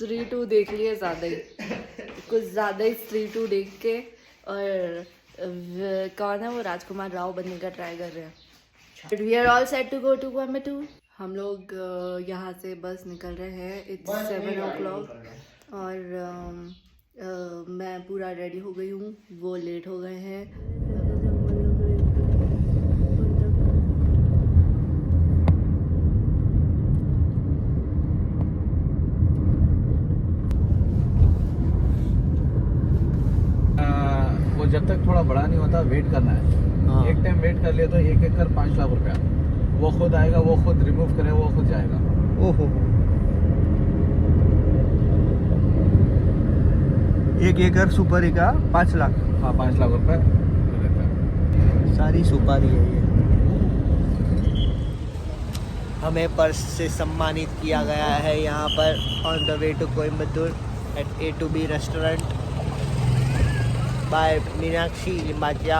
स्त्री 2 देख लिए ज़्यादा ही, कुछ ज़्यादा ही स्त्री 2 देख के। और कौन है वो, राजकुमार राव बनने का ट्राई कर रहे हैं। We are all set to go to Coimbatore. हम लोग यहाँ से बस निकल रहे हैं। इट्स 7 o'clock और मैं पूरा रेडी हो गई हूँ, वो लेट हो गए हैं। वो जब तक थोड़ा बड़ा नहीं होता वेट करना है। हाँ। एक टाइम वेट कर लिया तो एक एक कर 5 लाख रुपया वो खुद आएगा, वो खुद रिमूव करे, वो खुद जाएगा। ओहो, एक एकड़ सुपारी का 5 लाख। हाँ 5 लाख रुपए रहता है। सारी सुपारी है ये। हमें पर्स से सम्मानित किया गया है यहाँ पर on the way to Coimbatore at A2B restaurant by Meenakshi Limbachiya.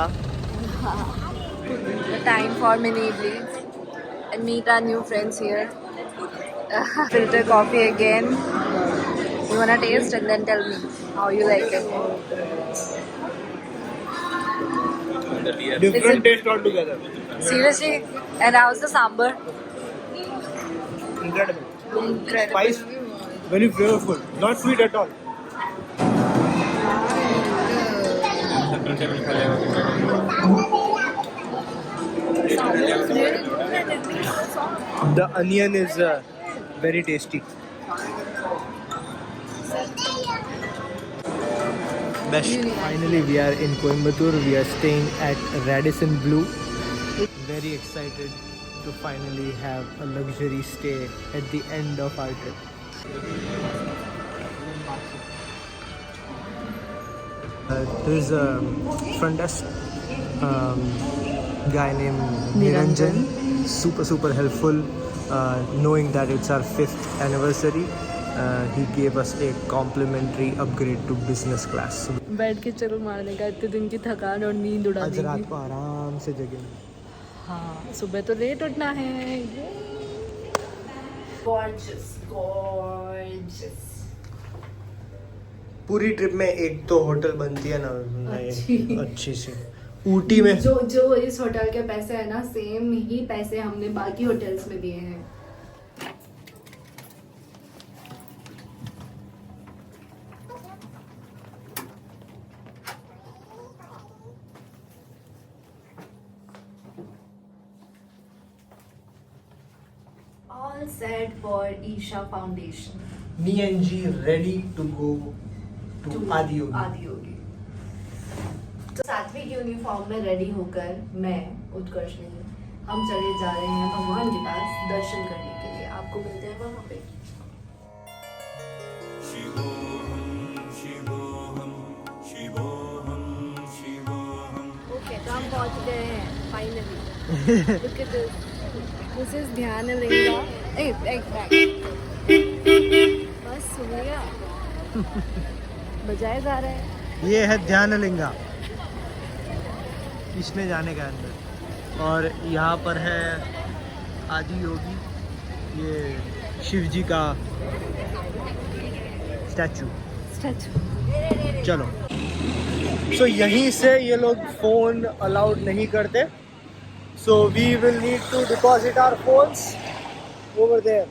Time for mini idlis and meet our new friends here. Filter coffee again. You wanna taste and then tell me how you like it. Different taste altogether. Seriously? And how's the sambar? Incredible. Incredible. Spice, very flavorful. Not sweet at all. The onion is very tasty. Best. Finally, we are in Coimbatore. We are staying at Radisson Blu. Very excited to finally have a luxury stay at the end of our trip. There's a front desk guy named Niranjan. Super helpful. Knowing that it's our 5th anniversary, he gave us a complimentary upgrade to business class. बैठ के चलो मारने का, इतने दिन की थकान और नींद उड़ा आज रात देगी। को आराम से जगेंगे। हाँ, सुबह तो लेट उठना है। Gorgeous, gorgeous. पूरी ट्रिप में एक तो होटल बनती है ना अच्छी सी ऊटी में। जो इस होटल के पैसे है ना, सेम ही पैसे हमने बाकी होटल्स में दिए हैं। All set for Isha Foundation. Me and G ready to go to Adiyogi. Adiyogi. तो 7वीं की यूनिफॉर्म में रेडी होकर मैं, उत्कर्ष नहीं, हम चले जा रहे हैं भगवान के पास दर्शन करने के लिए। आपको मिलते हैं वहाँ पे। ओके, तो हम पहुँच गए हैं finally. Look at this. This is ध्यानलिंगा। बस सुन लिया, बजाए जा रहे हैं। ये है ध्यानलिंगा, इसमें जाने का अंदर। और यहाँ पर है आदियोगी, ये शिव जी का स्टैचू। चलो, सो यहीं से ये लोग फोन अलाउड नहीं करते, so we will need to deposit our phones over there,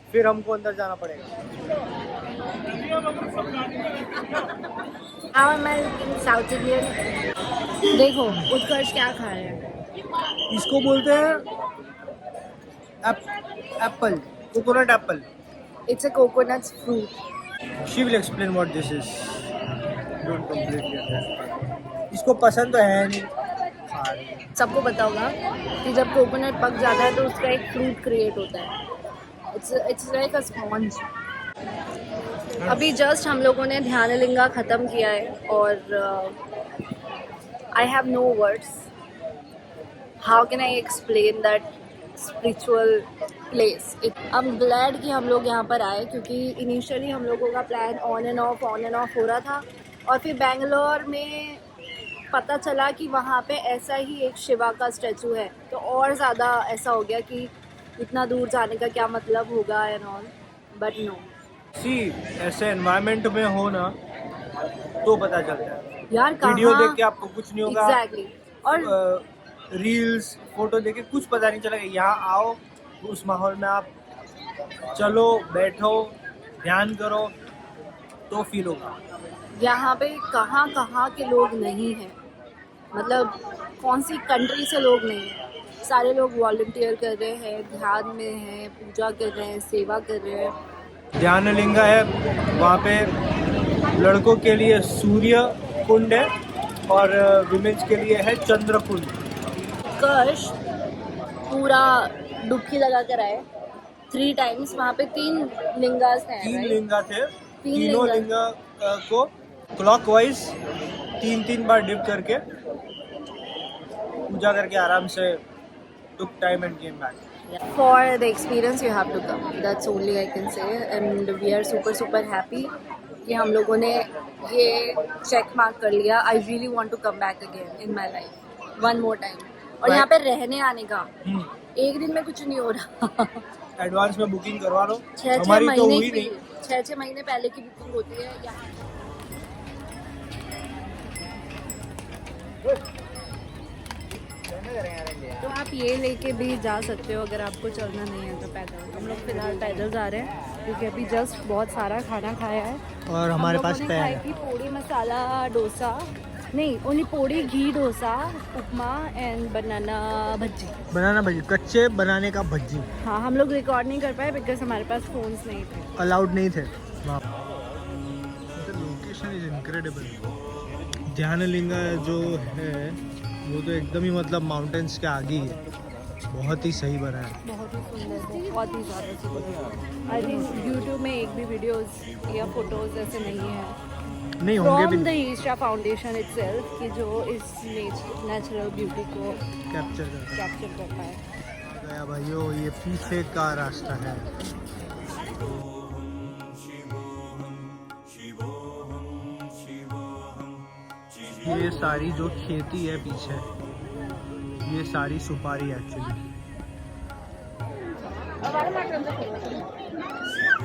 फिर हमको अंदर जाना पड़ेगा। South Indian. देखो उत्कर्ष क्या खा रहे हैं। इसको बोलते हैं apple, coconut apple. It's a coconut fruit. She will explain what this is. Don't completely understand. इसको पसंद तो है नहीं, खा रही है। सबको पता होगा कि जब कोकोनट पक जाता है तो उसका एक फ्रूट क्रिएट होता है। It's like a sponge. अभी जस्ट हम लोगों ने ध्यानलिंगा ख़त्म किया है और I have no words. How can I explain that spiritual place. I am glad कि हम लोग यहाँ पर आए, क्योंकि इनिशियली हम लोगों का प्लान ऑन एंड ऑफ हो रहा था, और फिर बेंगलोर में पता चला कि वहाँ पे ऐसा ही एक शिवा का स्टैचू है, तो और ज़्यादा ऐसा हो गया कि इतना दूर जाने का क्या मतलब होगा एंड ऑल, बट नो, सी ऐसे एनवायरनमेंट में हो ना तो पता चलता है। यार वीडियो कहाँ देख के आपको कुछ नहीं होगा। एग्जैक्टली और रील्स फोटो देख के कुछ पता नहीं चलेगा। यहाँ आओ, उस माहौल में आप चलो, बैठो, ध्यान करो तो फील होगा। यहाँ पे कहाँ कहाँ के लोग नहीं हैं, मतलब कौन सी कंट्री से लोग नहीं हैं। सारे लोग वॉलंटियर कर रहे हैं, ध्यान में हैं, पूजा कर रहे हैं, सेवा कर रहे हैं। ध्यानलिंगा है, वहाँ पे लड़कों के लिए सूर्य कुंड है और विमेंस के लिए है चंद्र कुंड। कर्ष पूरा डुबकी लगा कर आए 3 टाइम्स। वहाँ पे 3 लिंगास हैं, 3 right? लिंगा थे। 3 तीनों लिंगा को क्लॉकवाइज 3-3 बार डिप करके पूजा करके आराम से took time and came back. For the experience you have to come. That's only I can say, and we are super happy कि हम लोगों ने ये check mark कर लिया. I really want to come back again in my life, one more time. और यहाँ पे रहने आने का एक दिन में कुछ नहीं हो रहा। एडवांस में बुकिंग करवा लो। 6 हमारी तो महीने हुई की, नहीं। 6 महीने पहले की बुकिंग होती है यहाँ। तो आप ये लेके भी जा सकते हो अगर आपको चलना नहीं है तो पैदल। हम लोग फिलहाल पैदल जा रहे हैं क्योंकि अभी जस्ट बहुत सारा खाना खाया है और हमारे पास पैर पैर खाई है। थी पोड़ी मसाला डोसा, नहीं only podi ghee dosa, upma and banana bhajji. कच्चे बनाने का भज्जी हाँ, हम लोग रिकॉर्ड नहीं कर पाए बिकॉज हमारे पास फोन्स नहीं थे, अलाउड नहीं थे। Location is incredible. ध्यानलिंगा जो है वो तो एकदम ही मतलब माउंटेन्स के आगे ही है। बहुत ही सही बना है। बहुत ही सुंदर, बहुत ही ज़्यादा सुंदर। आई थिंक यूट्यूब में एक भी वीडियोस या फोटोज ऐसे नहीं है नहीं होंगे फ्रॉम द भी ईशा फाउंडेशन इटसेल्फ कि जो इस नेचुरल ब्यूटी को कैप्चर कर पाए। गया भाइयों, ये पीछे का रास्ता है। ये सारी जो खेती है पीछे, ये सारी सुपारी एक्चुअली।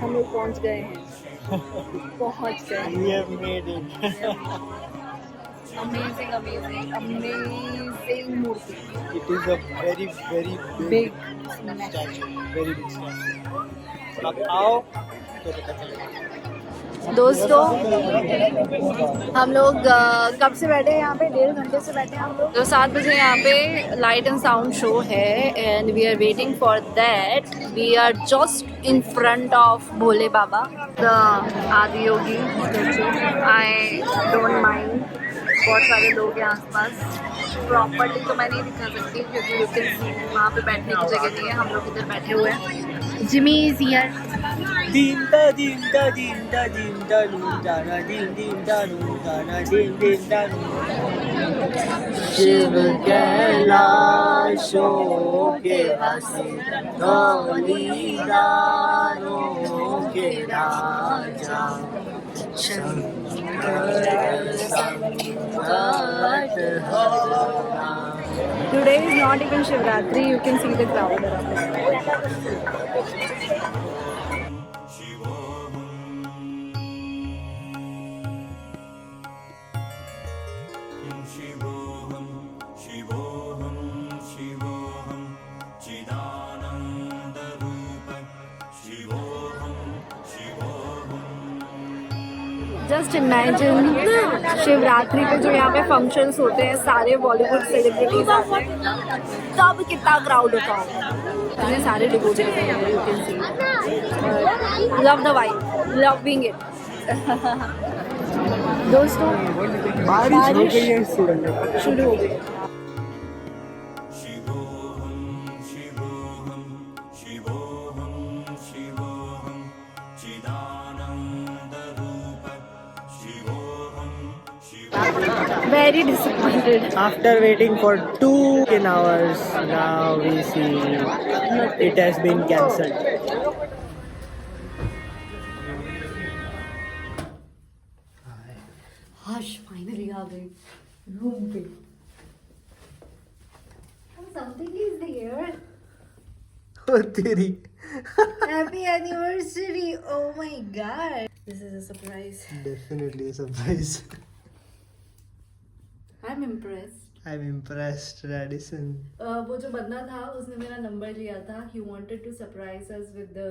हम लोग पहुंच गए हैं, पहुंच गए। We have made it. Amazing amazing amazing मूर्ति। It is a very Big statue. Very big statue. अब आओ तो पता चलेगा। दोस्तों हम लोग कब से बैठे हैं यहाँ पे? 1.5 घंटे से बैठे हैं हम लोग। तो 7 बजे यहाँ पे लाइट एंड साउंड शो है and we are waiting for that. We are just in front of Bhole Baba the Adi Yogi statue. I don't mind, बहुत सारे लोग हैं आसपास। प्रॉपर्ली तो मैं नहीं दिखा सकती क्योंकि यू कैन वहाँ पे बैठने की जगह नहीं है। हम लोग इधर बैठे हुए हैं। Jimmy is here. दिन दा दिन दा दिन दा दिन दा नून जाना दिन दिन दा नून जाना दिन दिन दा नून। शिव कैलाशों के वासी धौलीदारों के राजा शंकर संकट हरना। Today is not even Shivratri, you can see the crowd around. Just imagine Shivratri पे जो यहाँ पे फंक्शंस होते हैं, सारे बॉलीवुड सेलिब्रिटीज आते हैं, तब कितना क्राउड होता होगा। इतने सारे डिवोटीज हैं, you can see. Love the vibe, love being it. दोस्तों बारिश शुरू हो गई। Very disappointed. After waiting for 2 hours, now we see it has been cancelled. Hush, finally आ गई रूम पे। Something is there. Oh, तेरी Happy anniversary! Oh my god! This is a surprise. Definitely a surprise. I'm impressed. I'm impressed, Radisson. वो जो बंदा था उसने मेरा number लिया था. He wanted to surprise us with the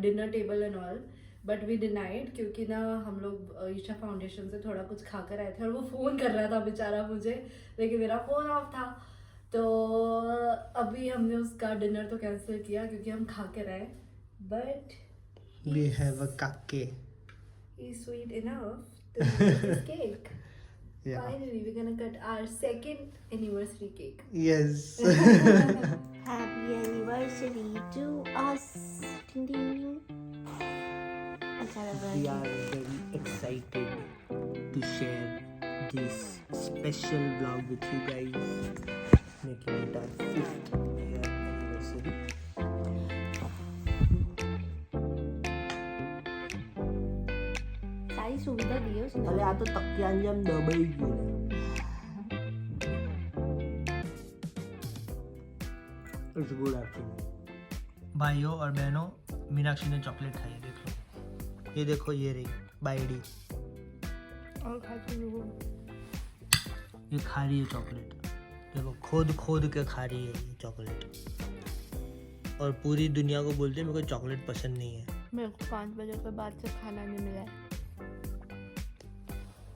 dinner table and all, but we denied क्योंकि ना हम लोग ईशा फाउंडेशन से थोड़ा कुछ खा कर आए थे और वो फ़ोन कर रहा था बेचारा मुझे, लेकिन मेरा फ़ोन ऑफ था. तो अभी हमने उसका डिनर तो कैंसिल किया क्योंकि हम खा कर आए. But We have a kake. he's sweet enough to eat his cake. Yeah. Finally, we're gonna cut our second anniversary cake. Yes. Happy anniversary to us. Ding ding. We are very excited to share this special vlog with you guys, making it our 5th year anniversary. सारी सुविधा दी है उसने. अरे आ तो तकियांजे हम दबाई गए. It's good actually. भाइयों और बहनों, मीनाक्षी ने चॉकलेट खाई. देख लो, ये देखो, ये रही बाइडी. और खाती हूँ. ये खा रही है चॉकलेट. देखो, खोद खोद के खा रही है ये चॉकलेट. और पूरी दुनिया को बोलते हैं मेरे को चॉकलेट पसंद नहीं है. मेरे को 5 बजे के बाद से खाना नहीं मिला है.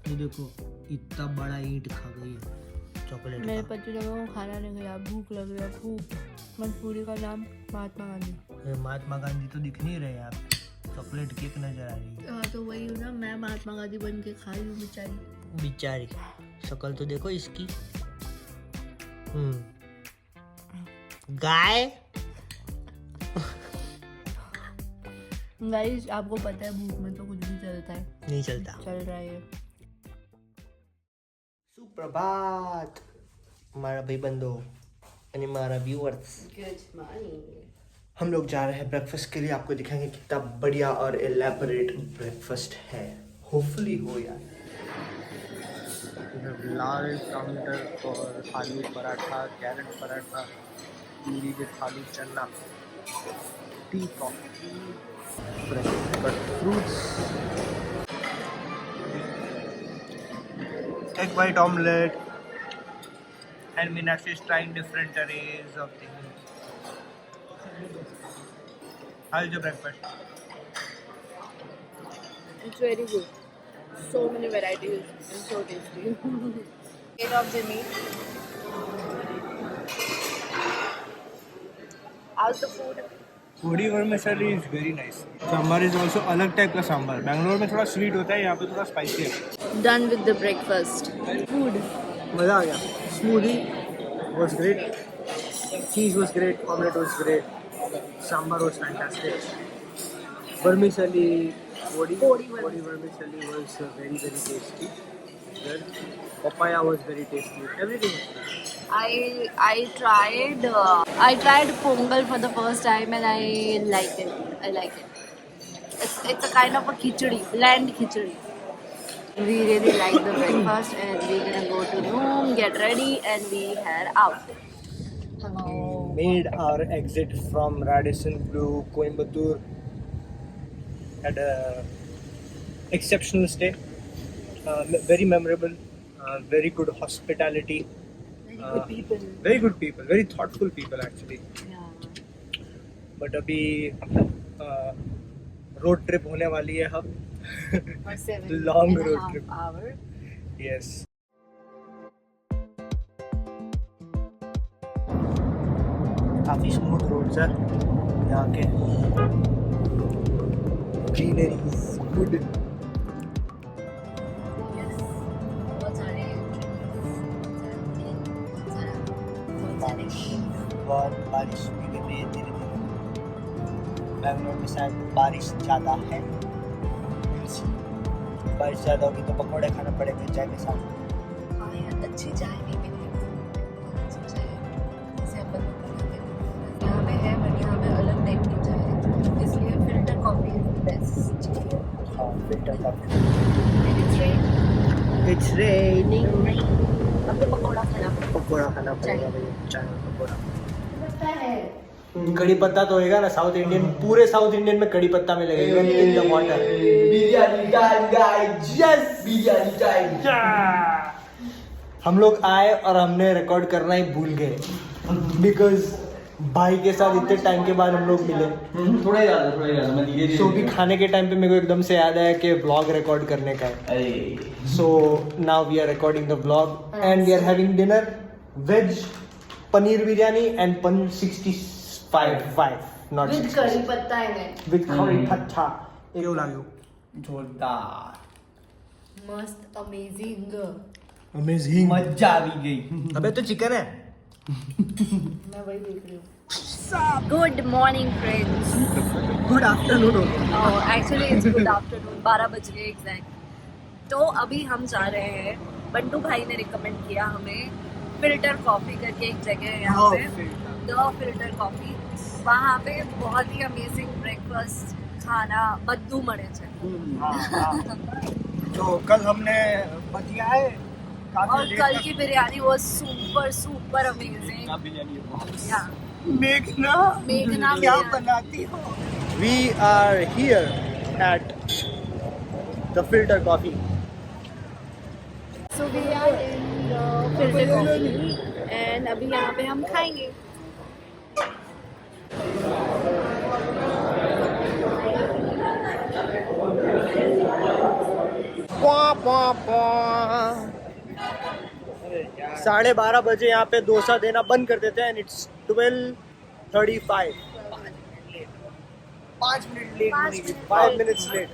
ये देखो, इतना बड़ा ईंट खा गई है चॉकलेट मेरे का. पति लोगों को खाना नहीं मिला. भूख लग रही है, भूख. मंसूरी का नाम महात्मा गांधी. महात्मा गांधी तो दिख नहीं रहे आप, चॉकलेट केक नजर आ रही है. हाँ तो वही हूँ ना, मैं महात्मा गांधी बन के खा रही हूँ बेचारी. बेचारी, शक्ल तो देखो इसकी. गाय. गाइस आपको पता है भूख में तो कुछ भी चलता है. नहीं चलता. चल रहा है. सुप्रभात हमारा भाई बंदो यानी हमारा व्यूअर्स. Good morning. हम लोग जा रहे हैं ब्रेकफास्ट के लिए. आपको दिखाएंगे कितना बढ़िया और एलैबोरेट ब्रेकफास्ट है. होपफुली हो यार. लाल काउंटर और आलू पराठा, कैरेट पराठा, पूरी विद आलू चना, T, coffee, fresh cut fruits, egg white omelette, and Meenakshi is trying different arrays of things. How is your breakfast? It's very good. So many varieties and so tasty. Eight of Jimmy. How's the food? Puri vermicelli is very nice. Sambar is also अलग type का सांभर. बैंगलोर में थोड़ा sweet होता है, यहाँ पे थोड़ा spicy है. Done with the breakfast. Food. मज़ा आ गया. Smoothie was great. Cheese was great. Omelette was great. Sambar was fantastic. Vermicelli, puri vermicelli was very very tasty. Good. Papaya was very tasty. Everything was good. I tried pongal for the first time and I like it. I like it. It's a kind of a khichdi, bland khichdi. We really like the breakfast and we're gonna go to room, get ready and we head out. Hello. Made our exit from Radisson Blu, Coimbatore. Had a exceptional stay. Very memorable. Very good hospitality. Good people. Very good people. Very thoughtful people actually. Yeah. But अभी road trip होने वाली है अब. For 7 Long and a road half trip. hour. Yes. काफी smooth roads है यहाँ के. Greenery is good. Yes. बहुत सारे बहुत बारिश भी गिर रही है धीरे धीरे. बैंगलोर में शायद बारिश ज़्यादा है. बारिश ज़्यादा होगी तो पकौड़े खाना पड़ेंगे चाय के साथ. हाँ यार अच्छी चाय नहीं मिली. अच्छी चाय जैसे अपन लोग बनाते हैं यहाँ पे है, बट यहाँ पे अलग टाइप की चाय है, इसलिए फिल्टर कॉफी इज बेस्ट. हाँ, फिल्टर कॉफी. It's raining. अब तो पकौड़ा खाना पकौड़ा खाना पड़ेगा भैया. चाय और पकौड़ा. लगता है कड़ी पत्ता तो होएगा ना, साउथ इंडियन, पूरे साउथ इंडियन में कड़ी पत्ता मिलेगा even in the water. Biryani time guys, yes biryani time. हम लोग आए और हमने रिकॉर्ड करना ही भूल गए बिकॉज भाई के साथ इतने टाइम के बाद हम लोग मिले। थोड़ा ही ज्यादा मैं धीरे सो भी खाने के टाइम पे मेरे को एकदम से याद आया कि व्लॉग रिकॉर्ड करने का है। अरे so now we are recording the vlog and we are having dinner, veg paneer biryani and 165 not with curry पत्ता इन इट, विद करी पत्ता। क्यों लागू? जोरदार, मस्त, अमेजिंग। अमेजिंग, मजा आ गई। अबे तो चिकन है। मैं वही देख रही हूँ। Good morning friends. Good afternoon हो गया। एक्चुअली इट्स गुड आफ्टरनून, 12 बज गए एग्जैक्ट। तो अभी हम जा रहे हैं, बंटू भाई ने रिकमेंड किया हमें फिल्टर कॉफ़ी करके एक जगह है यहाँ पे, द फिल्टर कॉफ़ी। वहाँ पे बहुत ही अमेजिंग ब्रेकफास्ट, खाना बद्दू मरे थे। तो कल हमने बतिया है और कल की बिरयानी वो सुपर सुपर अमेजिंग। मेघना मेघना क्या बिरयानी। बनाती हो? We are here at the filter coffee. So we are in the filter coffee and अभी यहाँ पे हम खाएंगे। पॉ पॉ पॉ। 12:30 बजे यहाँ पे डोसा देना बंद कर देते हैं and it's 12:35। 5 minute late, 5 minutes late.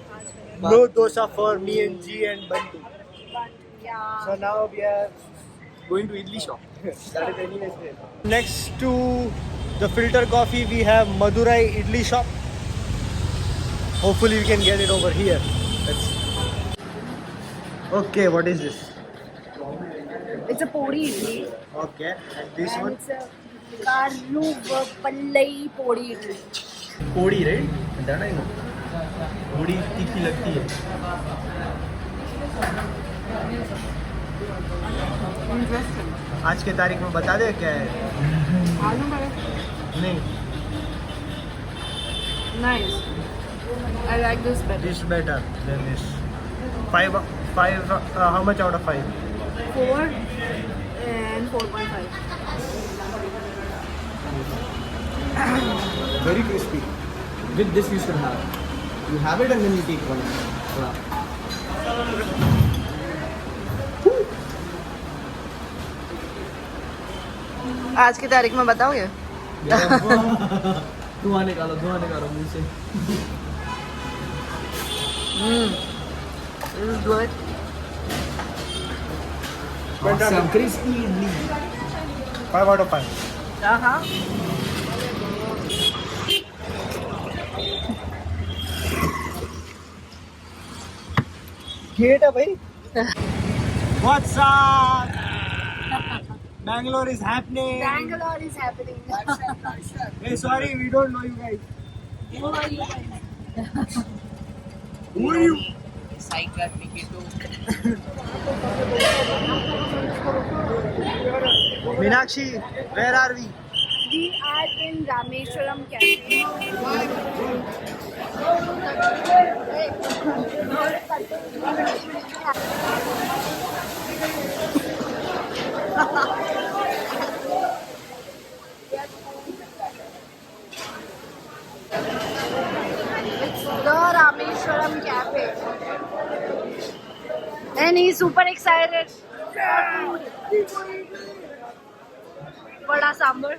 No dosa for me and G and Bantu. So now we are Going to idli shop. that is anyways there. Next to the filter coffee we have Madurai idli shop. Hopefully we can get it over here. Let's see. Okay, what is this? It's a pori idli Okay, and this and one? it's a karu pallai pori idli. Podi, right? That I know. Podi तीखी लगती है। आज के तारीख में बता दे क्या है? नहीं, Nice. I like this better. this better than this. Five. How much out of 5? 4 and 4.5. Very crispy. With this you should have. You have it and then you take one. आज की तारीख में बताओगे? धुआं निकालो मुंह से। This is good. Awesome. Crispy idli. 5 out of 5. Uh-huh. Get up, भाई. What's up? Bangalore is happening. Bangalore is happening. Hey, sorry, we don't know you guys. Who are you guys? Who are you? Meenakshi, where are we? We are in Rameshwaram cafe. It's the Rameshwaram cafe. And he's super excited. बड़ा सांबर,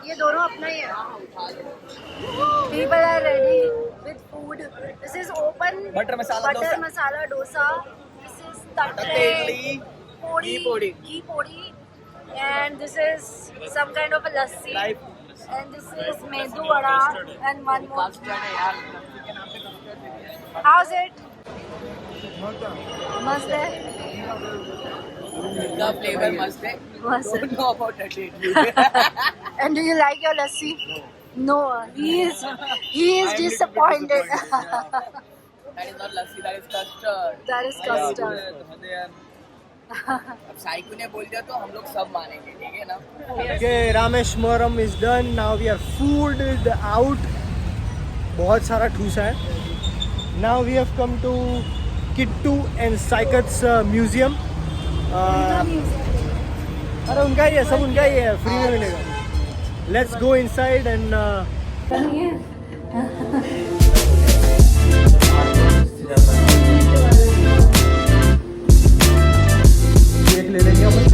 ये दोनों अपना ही है. People are ready with food. This is open Butter masala dosa. This is tatte, podi, ghee podi, and this is some kind of a lassi. And this is medu vada and one more. How's it? Must hai? The flavor must be. Must hai. Don't know about that lately. And do you like your lassi? No, he is disappointed. That is not lassi, that is custard. That is custard. अब psycho ने बोल दिया तो हम लोग सब मानेंगे, ठीक है ना? Okay, Rameshwaram is done. Now we are food out. बहुत सारा ठूसा है. Now we have come to Kittu and Saikat's museum. अरे उनका ही है, सब उनका ही है, फ्री में मिलेगा. Let's go inside and cake ले लेंगे अपन.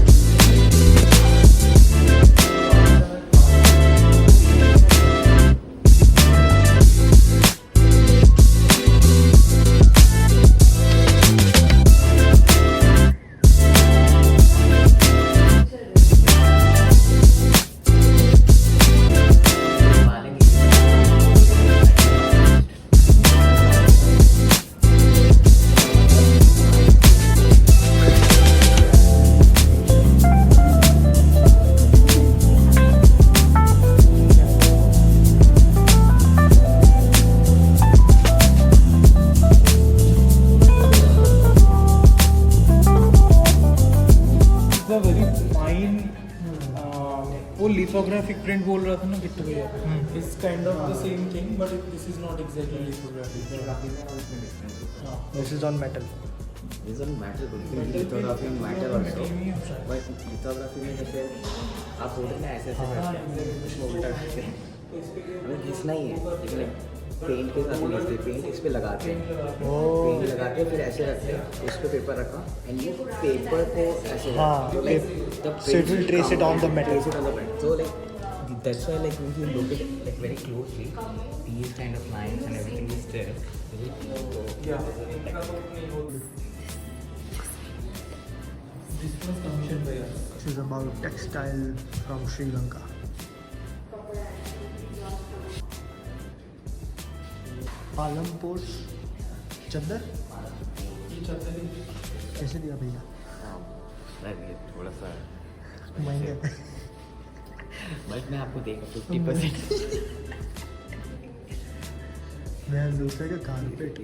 वो लिथोग्राफिक प्रिंट बोल रहा था ना किट्टू भैया, it's kind of the same thing but this is not exactly lithographic. this is on metal. This is metal, lithography में मेटल और मेटल. बट लिथोग्राफी में जैसे आप बोल रहे ना ऐसे ऐसे उल्टा करते हैं, हमें घिसना ही है, लेकिन पेंट के साथ घिसते. पेंट इस पे लगाते हैं, पेंट लगा के फिर ऐसे रखते हैं, उस पे पेपर रखा एंड ये पेपर को ऐसे So it will trace it on the metal. So like that's why like when you look at it like very closely, these kind of lines and everything is there. This was commission by us. This is about textile from Sri Lanka. Palam ports चद्दर ये चाहते हैं कैसे दिया भैया? ये थोड़ा सा महंगे. बट मैं आपको देगा 50%. मैं दूसरे का carpet.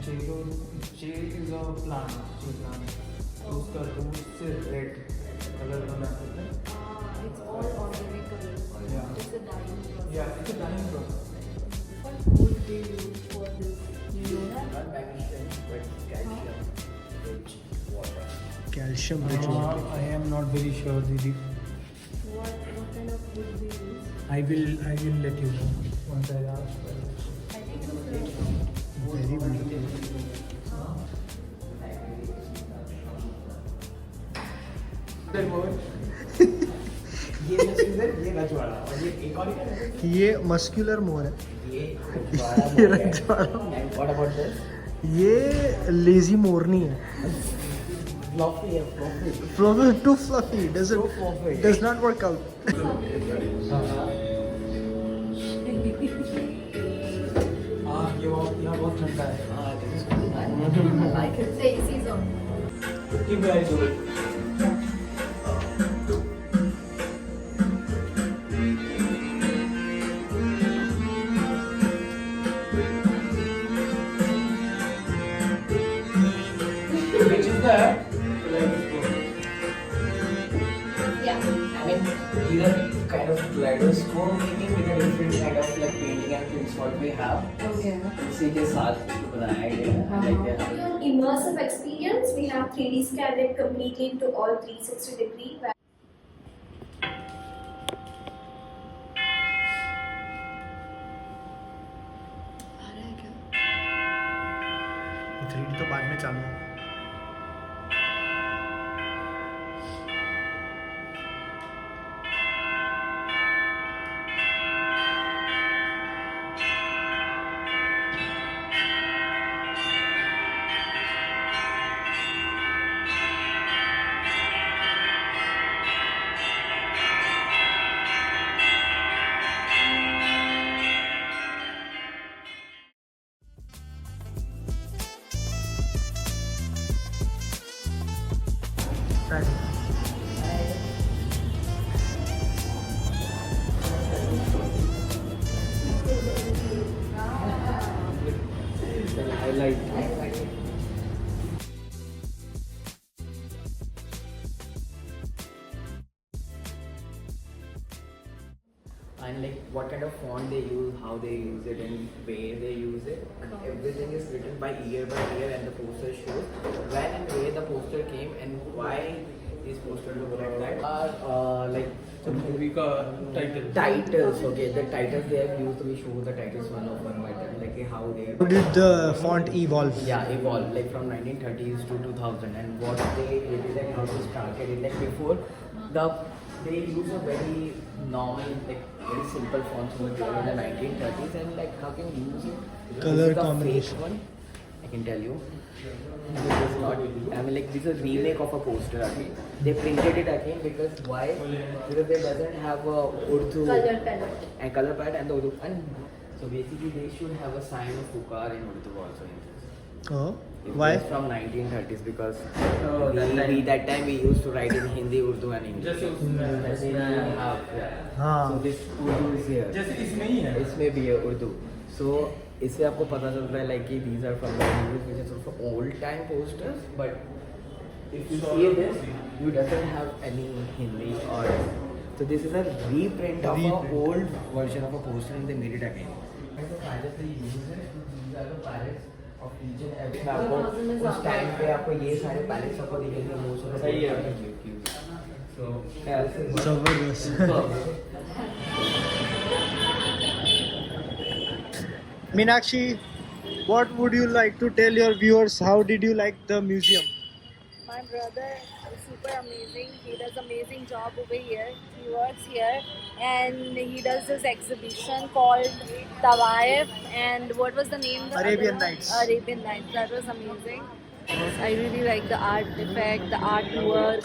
J is a plant, J plant तो उसका रूट से रेड कलर बना सकते हैं. It's all organic colors. Yeah. It's a dyeing process. या it's a dying process. What would they use for this? You know that? Calcium rich water. I am not very sure, Didi. What kind of wood they use? I will let you know once I ask. I think it's very beautiful. ये muscular मोर है. ये रजवाड़ा. What about this? ये lazy मोरनी है. Fluffy है, fluffy. Fluffy, too fluffy. Does not work out. हाँ ये यहाँ बहुत ठंडा है. I like it. the AC zone. Keep your eyes open. Which is that? Yeah. I mean, these are kind of kaleidoscope making with a different kind of like painting and prints what we have. Okay. उसी के साथ बनाया गया है. Like they have Immersive experience, we have 3D scanned it completely into all 360 degree. Three तो बाद में चालू है. way they use it. And everything is written by year, and the poster shows when and where the poster came and why these posters look like that are like So movie का title. titles. Okay, the titles they have used, we show the titles one of one by them, like how they How did the font evolve? yeah evolved like from 1930s to 2000, and what they did is like how they started it. Like before they use a very normal, like very simple fonts over there in the 1930s, and like how can you use it? Color This is the combination. fake one, I can tell you. This is not, I mean like this is a remake of a poster again. They printed it again because why? Because they doesn't have a Urdu Color palette. and color palette and the Urdu, and so basically they should have a sign of Pukar in Urdu also in this. Oh, It why? was from 1930s because that that time we used to write in Hindi, Urdu and English. जैसे हाँ. So this Urdu is here. जैसे इसमें ही है. इसमें भी है Urdu. So इससे आपको पता चलता है like कि these are from the movies which is from old time posters, but if you see this, you doesn't have any Hindi or so this is a reprint of a old version of a poster and they made it again. And the palettes they use it, these are the palettes of each and every. आपको उस time पे आपको ये सारे palettes आपको दिखेंगे most of the सही है. So yeah, this is Zabardast. Meenakshi, what would you like to tell your viewers? How did you like the museum? My brother is super amazing. He does amazing job over here. He works here and he does this exhibition called Tawaif. And what was the name? Arabian Nights. Arabian Nights. That was amazing. I really like the artifact, the artwork,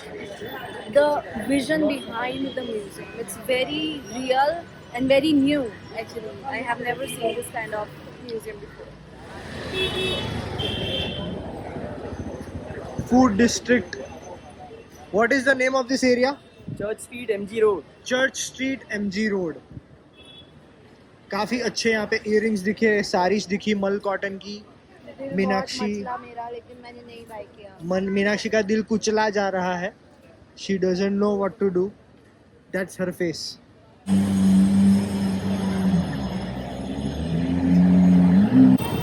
the vision behind the museum. It's very real and very new actually. I have never seen this kind of museum before. Food district. What is the name of this area? Church Street, MG Road. Church Street, MG Road. काफी अच्छे यहाँ पे earrings दिखे, साड़ीज दिखी मल cotton की. मीनाक्षी. मसला मेरा लेकिन मैंने नहीं बाय किया. मीनाक्षी का दिल कुचला जा रहा है. She doesn't know what to do. That's her face.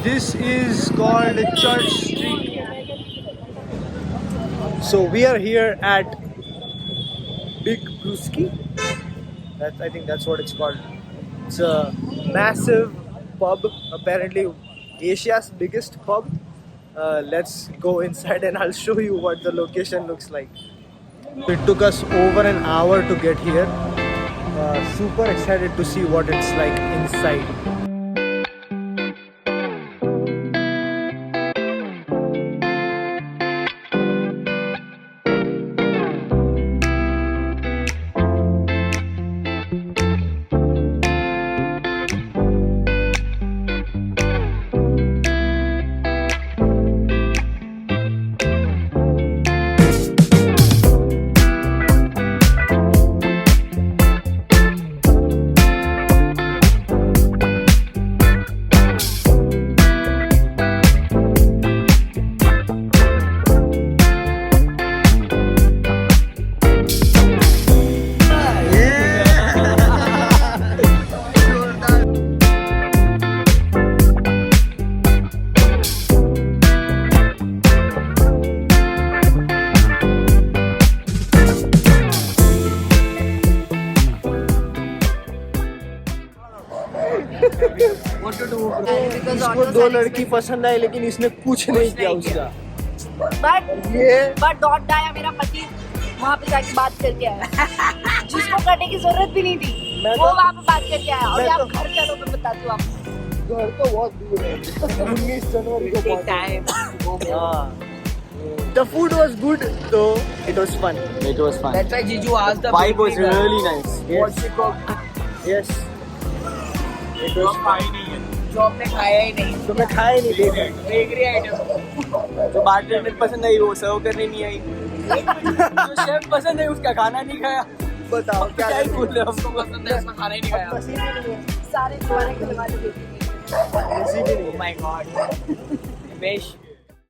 This is called Church Street. So we are here at Big Brewski. I think that's what it's called. It's a massive pub, apparently Asia's biggest pub. Let's go inside and I'll show you what the location looks like. It took us over an hour to get here. Super excited to see what it's like inside. इसको दो लड़की पसंद आई लेकिन इसने कुछ नहीं किया उसका. बट डॉट डाया मेरा पति वहाँ पे जाके बात करके आया. जिसको करने की जरूरत भी नहीं थी वो वहाँ पे बात करके आया. और आप घर चलो मैं बताती हूँ आपको. घर तो बहुत दूर है. 19 जनवरी को The food was good though. It was fun. It was fun. That's why Jiju asked the Vibe was really nice. Yes. Yes. It was fun. जो आपने खाया ही नहीं. तो मैं खाया ही नहीं देखा. Bakery item. जो बारटेंडर पसंद आई वो सर्व करने नहीं आई. जो शेफ पसंद है उसका खाना नहीं खाया. बताओ क्या क्या ही बोल रहे हो, हमको पसंद है उसका खाना ही नहीं खाया. नसीब ही नहीं है. सारे तुम्हारे खिलवाने देखेंगे. नसीब ही नहीं है. Oh my god. Ramesh.